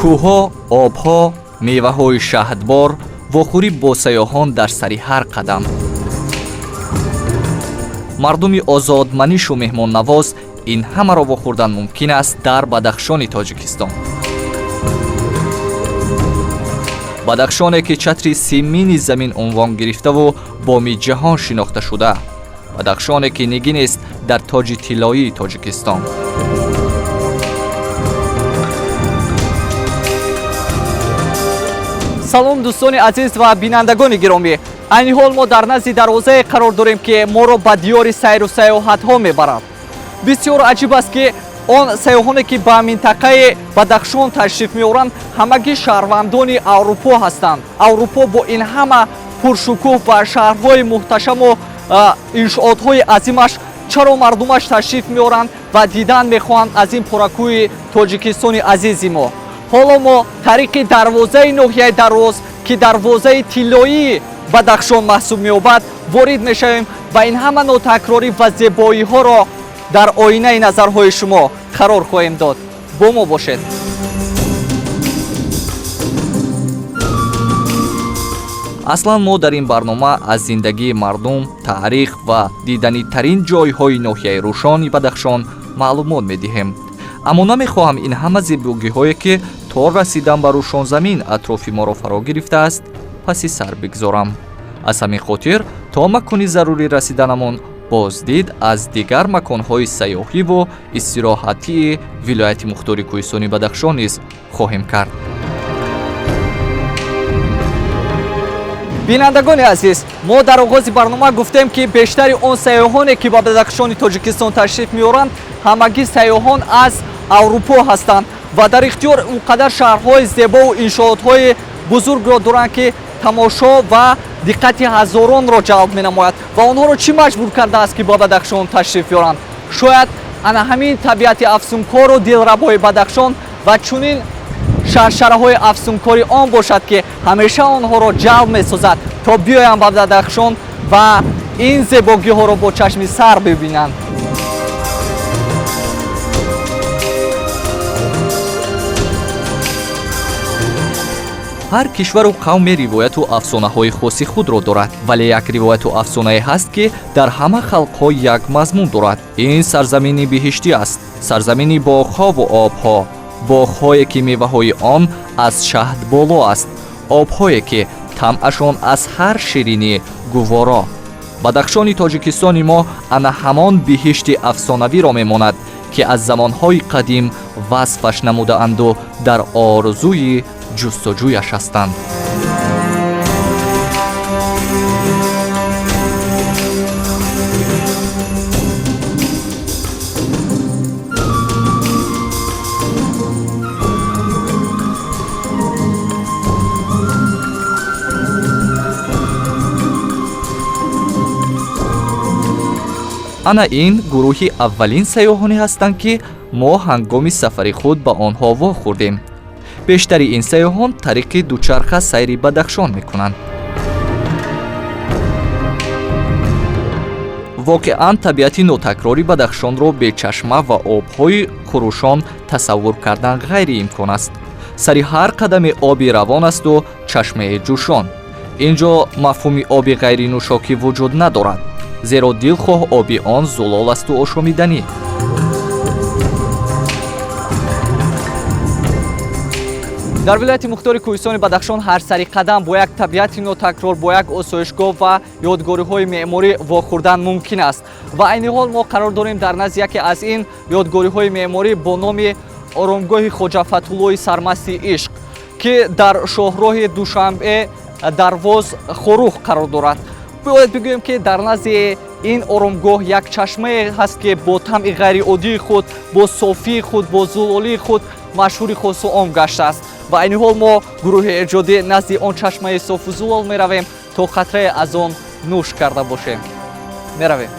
кӯҳҳо, обҳо, меваҳои шаҳдбор, вохӯрӣ бо сайёҳон дар сари ҳар қадам. мардуми озодманишу меҳмоннавоз ин ҳамаро вохӯрдан мумкин аст дар Бадахшони Тоҷикистон. бадахшоне ки чатри семини замин унвон гирифтаву боми ҷаҳон шинохта шуда. бадахшоне ки нигинест дар тоҷи тиллоии Тоҷикистон. салом дӯстони азиз ва бинандагони гиромӣ, айни ҳол мо дар назди дарвозае қарор дорем ки моро ба диёри сайру сайёҳатҳо мебарад. бисёр аҷиб аст ки он сайёҳоне ки ба минтақаи Бадахшон ташриф меоранд ҳамагӣ шаҳрвандони Аврупо ҳастанд. Аврупо бо ин ҳама пуршукӯҳ ва шаҳрҳои муҳташаму иншоотҳои азимаш чаро мардумаш ташриф меоранд ва дидан мехоҳанд аз ин пуракӯҳи Тоҷикистони азизи мо. ҳоло мо тариқи дарвозаи ноҳияи дарвоз ки дарвозаи тиллоии Бадахшон маҳсуб меёбад ворид мешавем ва ин ҳама нотакрорӣ ва зебоиҳоро дар оинаи назарҳои шумо қарор хоҳем дод. бо мо бошед. аслан мо дар ин барнома аз зиндагии мардум, таърих ва диданитарин ҷойҳои ноҳияи Рушони Бадахшон маълумот медиҳем. аммо намехоҳам ин ҳама зебогиҳое ки то расидан ба рӯшонзамин атрофи моро фаро гирифтааст паси сар бигзорам. аз ҳамин хотир то макони зарурӣ расиданамон боздид аз дигар маконҳои сайёҳиву истироҳатии вилояти мухтори кӯҳистони Бадахшон низ хоҳем кард. бинандагони азиз, мо дар оғози барнома гуфтем ки бештари он сайёҳоне ки ба Бадахшони Тоҷикистон ташриф меоранд ҳамагӣ сайёҳон аз Аврупо ҳастанд ва дар ихтиёр он қадар шаҳрҳои зебову иншоотҳои бузургро доранд ки тамошо ва диққати ҳазоронро ҷалб менамояд ва онҳоро чӣ маҷбур кардааст ки ба Бадахшон ташриф биёранд? шояд ана ҳамин табиати афсункору дилрабои Бадахшон ва чунин шаршараҳои афсункори он бошад ки ҳамеша онҳоро ҷалб месозад то биёянд ба Бадахшон ва ин зебогиҳоро бо чашми сар бибинанд. ҳар кишвару қавме ривояту афсонаҳои хоси худро дорад, вале як ривояту афсонае ҳаст ки дар ҳама халқҳо як мазмун дорад. ин сарзамини биҳиштӣ аст, сарзамини боғҳову обҳо, боғҳое ки меваҳои он аз шаҳд боло аст, обҳое ки тамъашон аз ҳар ширинӣ гуворо. Бадахшони Тоҷикистони мо ана ҳамон биҳишти афсонавиро мемонад ки аз замонҳои қадим васфаш намудаанду дар орзуи ҷустуҷӯяш ҳастанд. ана ин гурӯҳи аввалин сайёҳоне ҳастанд ки мо ҳангоми сафари худ ба онҳо вохӯрдем. бештари ин сайёҳон тариқи дучарха сайри Бадахшон мекунанд. воқеан табиати нотакрори Бадахшонро бечашма ва обҳои хурӯшон тасаввур кардан ғайриимкон аст. сари ҳар қадаме оби равон асту чашмаи ҷӯшон. инҷо мафҳуми оби ғайринӯшокӣ вуҷуд надорад, зеро дилхоҳ оби он зулол асту ошомиданӣ. дар вилояти мухтори кӯҳистони Бадахшон ҳар сари қадам бо як табиати нотакрор, бо як осоишгоҳ ва ёдгориҳои меъморӣ вохӯрдан мумкин аст. ва айни ҳол мо қарор дорем дар назди яке аз ин ёдгориҳои меъморӣ бо номи оромгоҳи хоҷа Фатҳуллои сармасти ишқ ки дар шоҳроҳи Душанбе дарвоз Хорух қарор дорад. бояд бигӯем ки дар назди ин оромгоҳ як чашмае ҳаст ки бо тамъи ғайриоддии худ, бо софии худ, бо зулолии худ машҳури хосу ом гаштааст. ва айни ҳол мо гурӯҳи эҷодӣ назди он чашмаи софу зулол меравем то қатрае аз он нӯш карда бошем. меравем.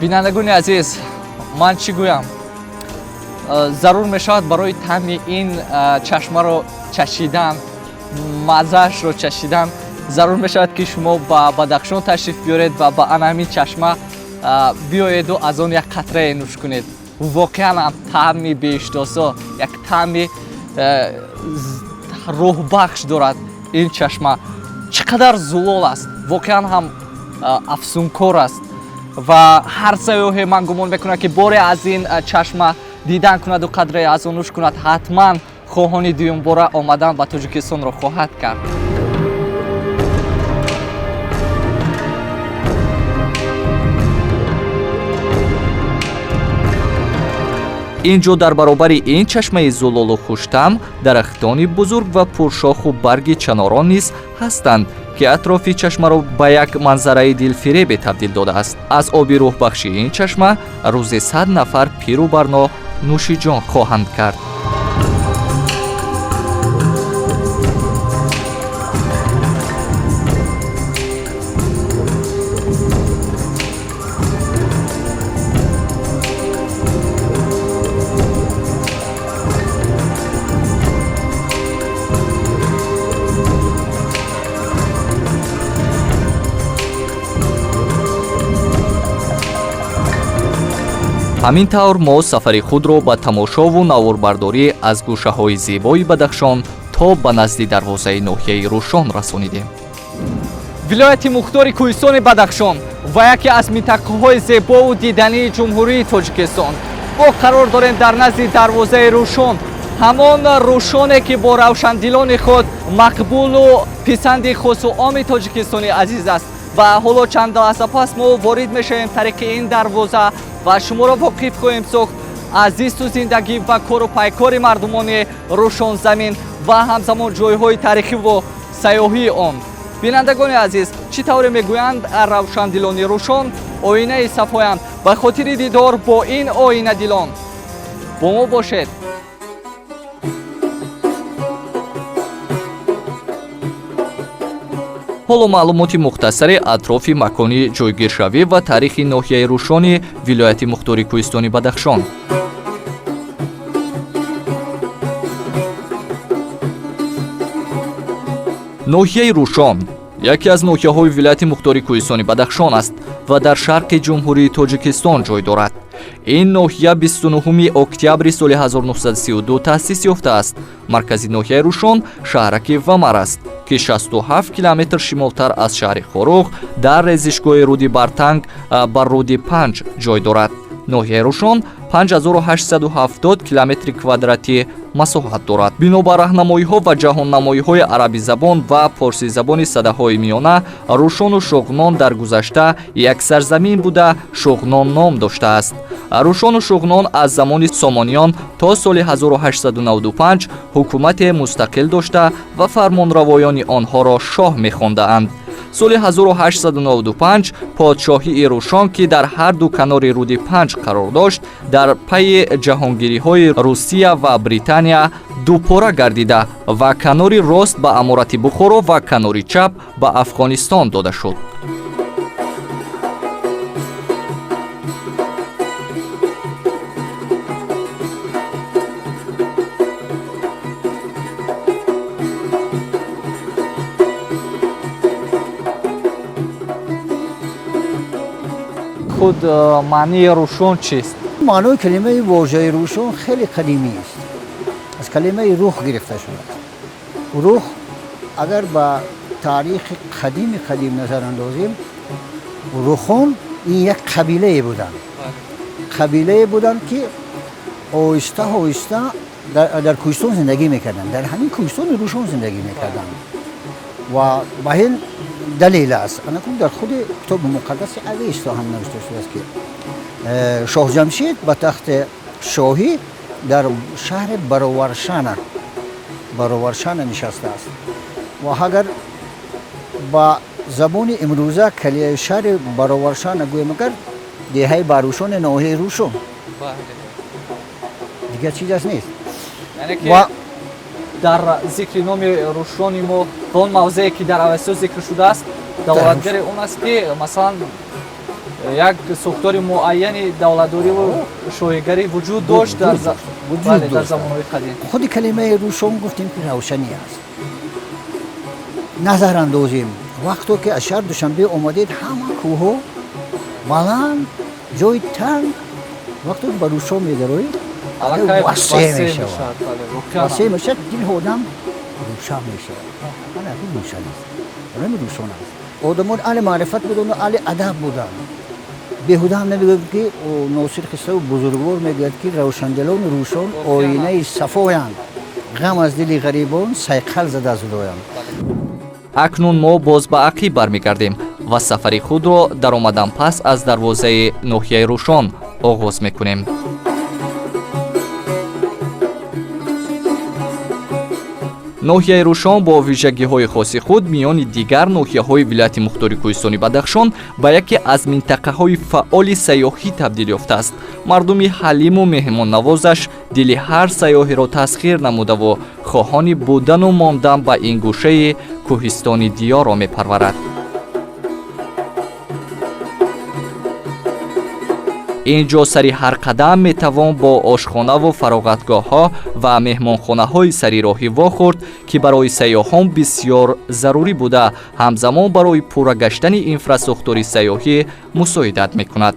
бинандагони азиз, ман чӣ гӯям? зарур мешавад барои таъми ин чашмаро чашидан, маззаашро чашидан, зарур мешавад ки шумо ба Бадахшон ташриф биёред ва ба ана ҳамин чашма биёеду аз он як қатрае нӯш кунед. Воқеан ҳам таъми беиштосо, як таъми рӯҳбахш дорад ин чашма. Чӣ қадар зулол аст, воқеан ҳам афсункор аст ва ҳар сайёҳе ман гумон мекунам ки боре аз ин чашма дидан кунаду қадрае аз он нӯш кунад, ҳатман хоҳони дуюмбора омадан ба Тоҷикистонро хоҳад кард. инҷо дар баробари ин чашмаи зулолу хуштам дарахтони бузург ва пуршоху барги чанорон низ ҳастанд ки атрофи чашмаро ба як манзараи дилфиребе табдил додааст. Аз оби рӯҳбахши ин чашма рӯзе 100 нафар пиру барно нӯшиҷон хоҳанд кард. ҳамин тавр мо сафари худро ба тамошову навурбардорӣ аз гӯшаҳои зебои Бадахшон то ба назди дарвозаи ноҳияи Рушон расонидем. вилояти мухтори кӯҳистони Бадахшон ва яке аз минтақаҳои зебову дидании ҷумҳурии Тоҷикистон. мо қарор дорем дар назди дарвозаи Рушон, ҳамон Рушоне ки бо равшандилони худ мақбулу писанди хусу оми тоҷикистони азиз аст. ва ҳоло чанд лаҳза пас мо ворид мешавем тариқи ин дарвоза ва шуморо воқиф хоҳем сохт аз зисту зиндагӣ ва кору пайкори мардумони Рушонзамин ва ҳамзамон ҷойҳои тарихиву сайёҳии он. бинандагони азиз, чӣ тавре мегӯянд равшандилони Рушон оинаи сафоянд. ба хотири дидор бо ин оинадилон бо мо бошед. ҳоло маълумоти мухтасаре атрофи макони ҷойгиршавӣ ва таърихи ноҳияи Рушони вилояти мухтори кӯҳистони Бадахшон. ноҳияи Рушон яке аз ноҳияҳои вилояти мухтори кӯҳистони Бадахшон аст ва дар шарқи ҷумҳурии Тоҷикистон ҷой дорад. ин ноҳия 29 октябри соли 1932 таъсис ёфтааст. маркази ноҳияи Рушон шаҳраки Вамар аст ки 67 километр шимолтар аз шаҳри Хорух дар резишгоҳи руди Бартанг ба руди Панҷ ҷой дорад. ноҳияи Рушон 5870 километри квадратӣ масоҳат дорад. бинобар раҳнамоиҳо ва ҷаҳоннамоиҳои арабӣ забон ва порсизабони садаҳои миёна, Рушону Шуғнон дар гузашта як сарзамин буда Шуғнон ном доштааст. Рушону Шуғнон аз замони Сомониён то соли 1895 ҳукумате мустақил дошта ва фармонравоёни онҳоро шоҳ мехондаанд. соли 1895 подшоҳии Рушон ки дар ҳар ду канори руди Панҷ қарор дошт, дар пайи ҷаҳонгириҳои Русия ва Британия дупора гардида ва канори рост ба аморати Бухоро ва канори чап ба Афғонистон дода шуд. худ маънии Рушон чист? маънои калимаи воҷаи Рушон хеле қадимӣ аст. аз калимаи рух гирифта шудааст. рух агар ба таърихи қадим назар андозем, рухон ин як қабилае буданд. қабилае буданд ки оҳиста оҳиста дар кӯҳистон зиндагӣ мекарданд. дар ҳамин кӯҳистони Рушон зиндагӣ мекарданд. ва ба ин далел аст. анакун дар худи китоби муқаддаси авесто ҳам навишта шудааст ки шоҳ Ҷамшид ба тахти шоҳӣ дар шаҳри бароваршана нишастааст. ва агар ба забони имрӯза калияи шаҳри бароваршана гӯем агар деҳаи барушони ноҳияи Рушон дигар чизаш нест. ва дар зикри номи Рушони мо ба он мавзее ки дар авесто зикр шудааст давлатгари он аст ки масалан як сохтори муайяни давлатдориву шоигарӣ вуҷуд дошт дар замонҳои қадим. худи калимаи рӯшон гуфтем ки равшанӣ аст. назар андозем вақто ки аз шаҳр душанбе омадед ҳама кӯҳҳо баланд ҷои танг вақто ки ба рӯшон мегароед васеъ мешавад. васеъ мешавад, дили одам рӯшан мешавад. ана рӯшан аст. ҳамин рӯшон аст. одамон аҳли маърифат буданд, аҳли адаб буданд. беҳуда ҳам намегӯяд ки носир қиссаи бузургвор мегӯяд ки равшандилони рӯшон оинаи сафоянд, ғам аз дили ғарибон сайқал зада зудоянд. акнун мо боз ба ақиб бармегардем ва сафари худро дар омадан пас аз дарвозаи ноҳияи рӯшон оғоз мекунем. ноҳияи рӯшон бо вижагиҳои хоси худ миёни дигар ноҳияҳои вилояти мухтори кӯҳистони бадахшон ба яке аз минтақаҳои фаъоли сайёҳӣ табдил ёфтааст. мардуми ҳалиму меҳмоннавозаш дили ҳар сайёҳиро тасхир намудаву хоҳони будану мондан ба ин гӯшаи кӯҳистони диёрро мепарварад. инҷо сари ҳар қадам метавон бо ошхонаву фароғатгоҳҳо ва меҳмонхонаҳои сари роҳӣ вохӯрд ки барои сайёҳон бисёр зарурӣ буда ҳамзамон барои пурра гаштани инфраструктури сайёҳӣ мусоидат мекунад.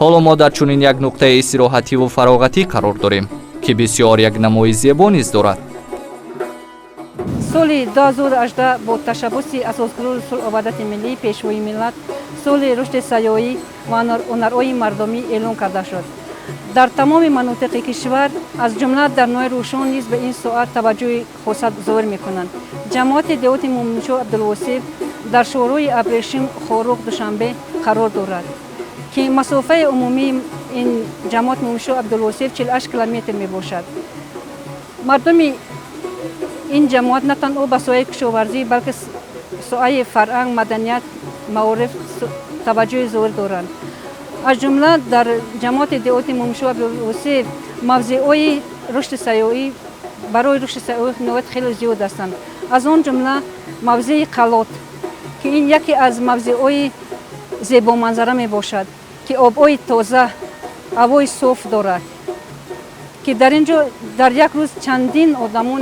ҳоло мо дар чунин як нуқтаи истироҳативу фароғатӣ қарор дорем ки бисёр як намои зебо низ дорад. соли 2018 бо ташаббуси асосгурӯҳи сулҳовадати миллӣ пешвои миллат соли рушди сайёҳӣ ва ҳунарҳои мардумӣ эълон карда шуд. дар тамоми манотиқи кишвар аз ҷумла дар ноҳияи рӯшон низ ба ин соат таваҷҷӯҳи хоса зоҳир мекунанд. ҷамоати деҳоти муъминчо абдулвосиф дар шоҳраҳои абрешим, хорух, душанбе қарор дорад ки масофаи умумии ин ҷамоат муъминчо абдулвосиф 48 километр мебошад. мардуми ин ҷамоат на танҳо ба соҳаи кишоварзӣ балки соҳаи фарҳанг, маданият, маориф таваҷҷӯҳи зоҳир доранд. аз ҷумла дар ҷамоати деҳоти муъминчо абдулвосиф мавзеъҳои рушди сайёҳӣ барои рушди сайёҳӣ ниҳоят хеле зиёд ҳастанд. аз он ҷумла мавзеи қалот ки ин яке аз мавзеъҳои зебоманзара мебошад ки обҳои тоза, ҳавои соф дорад ки дар ин ҷо дар як рӯз чандин одамон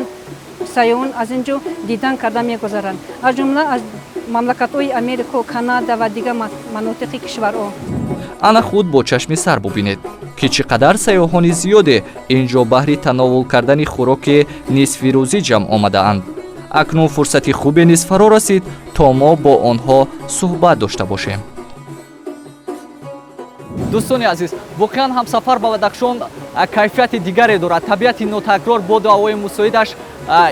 сайёҳон аз ин ҷо дидан карда мегузаранд, аз ҷумла аз мамлакатҳои Америка, Канада ва дигар манотиқи кишварҳо. ана худ бо чашми сар бубинед ки чӣ қадар сайёҳони зиёде ин ҷо баҳри тановул кардани хӯроки нисфирӯзӣ ҷамъ омадаанд. акнун фурсати хубе низ фаро расид то мо бо онҳо суҳбат дошта бошем. дӯстони азиз, воқеан ҳамсафар ба бадахшон кайфияти дигаре дорад. табиати нотакрор боду ҳавои мусоидаш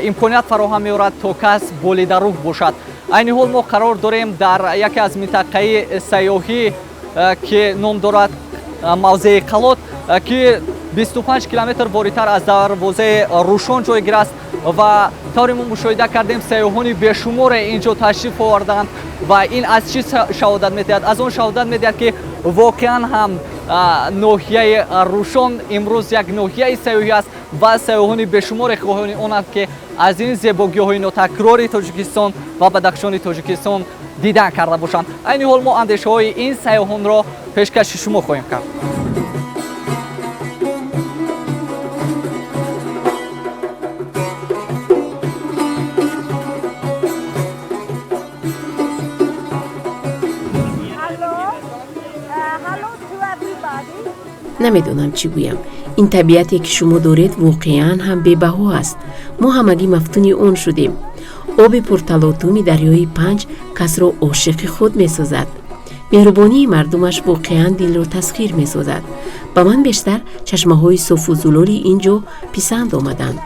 имконият фароҳам меорад то кас болидаруҳ бошад. айни ҳол мо қарор дорем дар яке аз минтақаи сайёҳӣ ки ном дорад мавзеи қалот ки 25 километр воритар аз дарвозаи рӯшон ҷойгир аст ва тавре мо мушоҳида кардем сайёҳони бешуморе ин ҷо ташриф оварданд ва ин аз чӣ шаҳодат медиҳад? аз он шаҳодат медиҳад ки воқеан ҳам ноҳияи рӯшон имрӯз як ноҳияи сайёҳӣ аст ва сайёҳони бешуморе хоҳони онанд ки аз ин зебогиҳои нотакрори тоҷикистон ва бадахшони тоҷикистон дидан карда бошанд. айни ҳол мо андешаҳои ин сайёҳонро пешкаши шумо хоҳем кард. намедонам чӣ гӯям. ин табиате ки шумо доред воқеан ҳам бебаҳо аст. мо ҳамагӣ мафтуни он шудем. оби пурталотуми дарёи Панҷ касро ошиқи худ месозад. меҳрубонии мардумаш воқеан дилро тасхир месозад. ба ман бештар чашмаҳои софу зулоли ин ҷо писанд омаданд.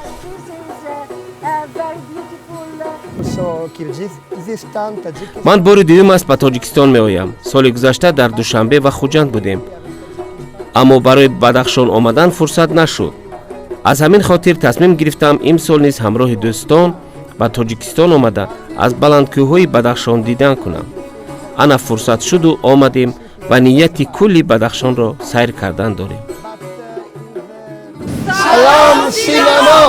ман бори дуюм аст ба тоҷикистон меоям. соли гузашта дар душанбе ва хуҷанд будем, аммо барои бадахшон омадан фурсат нашуд. аз ҳамин хотир тасмим гирифтам имсол низ ҳамроҳи дӯстон ба тоҷикистон омада аз баландкӯҳҳои бадахшон дидан кунам. ана фурсат шуду омадем ва нияти кулли бадахшонро сайр кардан дорем. салом синемо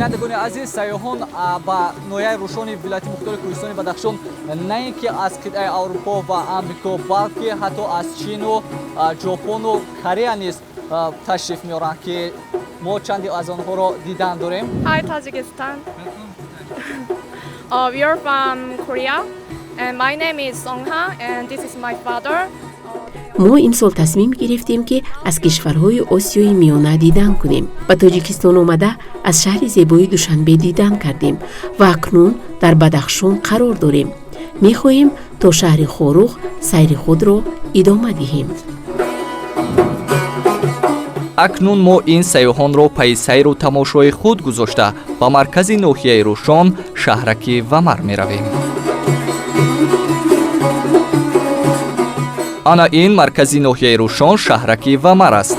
бинандагони азиз, сайёҳон ба ноҳияи рӯшони вилояти мухтори кӯҳистони Бадахшон на ин ки аз қитъаи Аврупо ва Амрико, балки ҳатто аз Чину, Ҷопону Корея низ ташриф меоранд ки мо чанде аз онҳоро дидан дорем. Hi Tajikistan. We are from Korea and my name is Songha and this is my father. мо имсол тасмим гирифтем ки аз кишварҳои осиёи миёна дидан кунем. ба тоҷикистон омада аз шаҳри зебои душанбе дидан кардем ва акнун дар Бадахшон қарор дорем. мехоҳем то шаҳри хорух сайри худро идома диҳем. акнун мо ин сайёҳонро пайи сайру тамошои худ гузошта ба маркази ноҳияи Рушон шаҳраки Вамар меравем. ана ин маркази ноҳияи Рушон шаҳраки Вамар аст.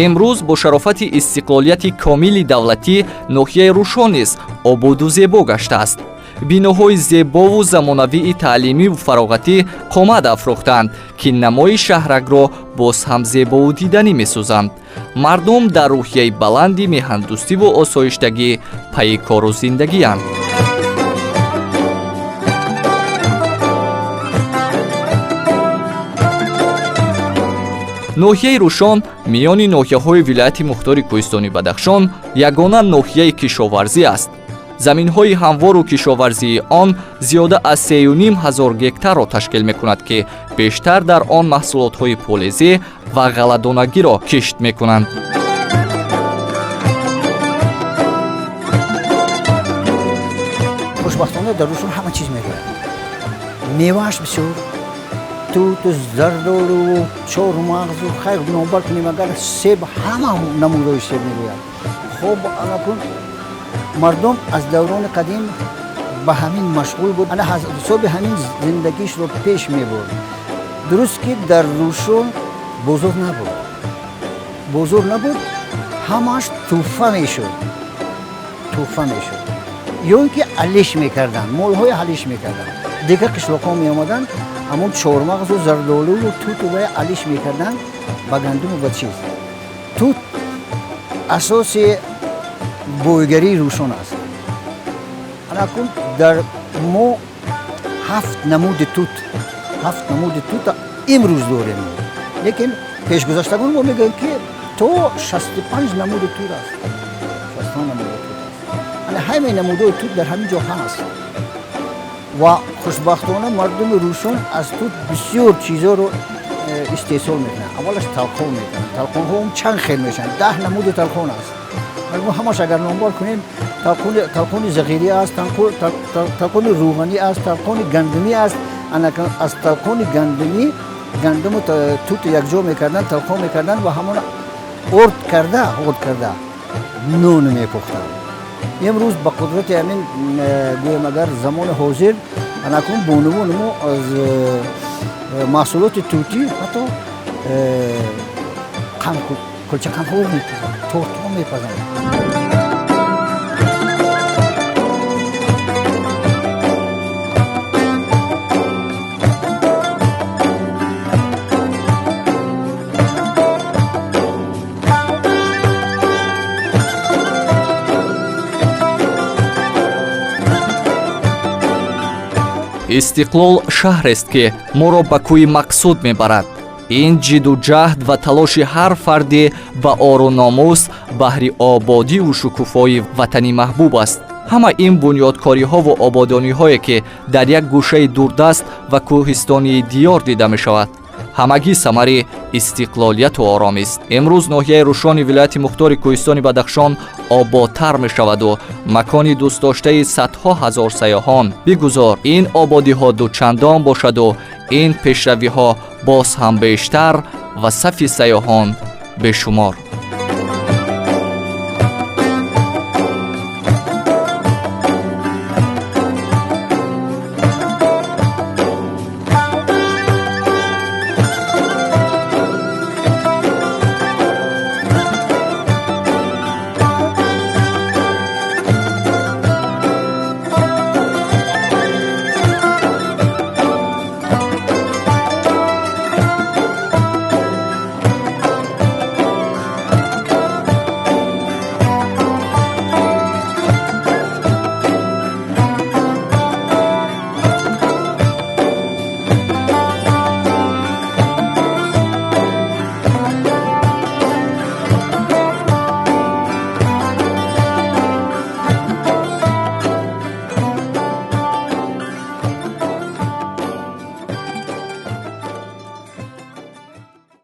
имрӯз бо шарофати истиқлолияти комили давлатӣ ноҳияи Рушон низ ободу зебо гаштааст. биноҳои зебову замонавии таълимиву фароғатӣ қомат афрохтанд ки намои шаҳракро боз ҳам зебову диданӣ месозанд. мардум дар рӯҳияи баланди меҳандӯстиву осоиштагӣ пайи кору зиндагианд. ноҳияи Рушон миёни ноҳияҳои вилояти мухтори кӯҳистони Бадахшон ягона ноҳияи кишоварзӣ аст. заминҳои ҳамвору кишоварзии он зиёда аз 3,5 гектарро ташкил мекунад ки бештар дар он маҳсулотҳои полезӣ ва ғалладонагиро кишт мекунанд. хушбахтона дар Рушон ҳама чиз мегӯяд. мевааш бисёр, туту, зардолу, чормағзу, хайр бинобар кунем агар себ, ҳама намудои себ мегӯяд. хоб анакун мардум аз даврони қадим ба ҳамин машғул буд, ана ҳисоби ҳамин зиндагиашро пеш мебурд. дуруст ки дар Рушон бозор набуд, ҳамаш туҳфа мешуд. ё ин ки алиш мекарданд, молҳои алиш мекарданд. дигар қишлоқҳо меомаданд, ҳамон чормағзу, зардолуву туту бая алиш мекарданд ба гандуму ба чиз. тут асоси бойгарии Рушон аст. анакун дар мо 7 намуди тута имрӯз дорем. лекин пешгузаштагон мо мегӯем ки то 65 намуди тут аст. ана ҳамаи намудои тут дар ҳамин ҷо ҳаст. ва хушбахтона мардуми Рушон аз тут бисёр чизоро истеҳсол мекунанд. аввалаш талхон мекунанд. талхонҳо чанд хел мешаванд. 10 намуди талхон аст. ҳамаш агар номбор кунем, талхони зағирӣ аст, талхони рӯғанӣ аст, талхони гандумӣ аст. аз талхони гандуму туту якҷо мекардан, талхон мекардан ва ҳамон орд карда нон мепухтанд. имрӯз ба қудрати ҳамин гӯем агар замони ҳозир анакун бонуву нимо аз маҳсулоти тутӣ ҳатто кулчақанҳо мепазанд, тортҳо мепазанд. истиқлол шаҳрест ки моро ба кӯи мақсуд мебарад. ин ҷидду ҷаҳд ва талоши ҳар фарди ба ору номус баҳри ободиву шукуфои ватани маҳбуб аст. ҳама ин бунёдкориҳову ободониҳое ки дар як гӯшаи дурдаст ва кӯҳистонии диёр дида мешавад, ҳамагӣ самари истиқлолияту оромист. имрӯз ноҳияи Рушони вилояти мухтори кӯҳистони Бадахшон ободтар мешаваду макони дӯстдоштаи садҳо ҳазор сайёҳон. бигузор ин ободиҳо дучандон бошаду ин пешравиҳо боз ҳам бештар ва сафи сайёҳон бешумор.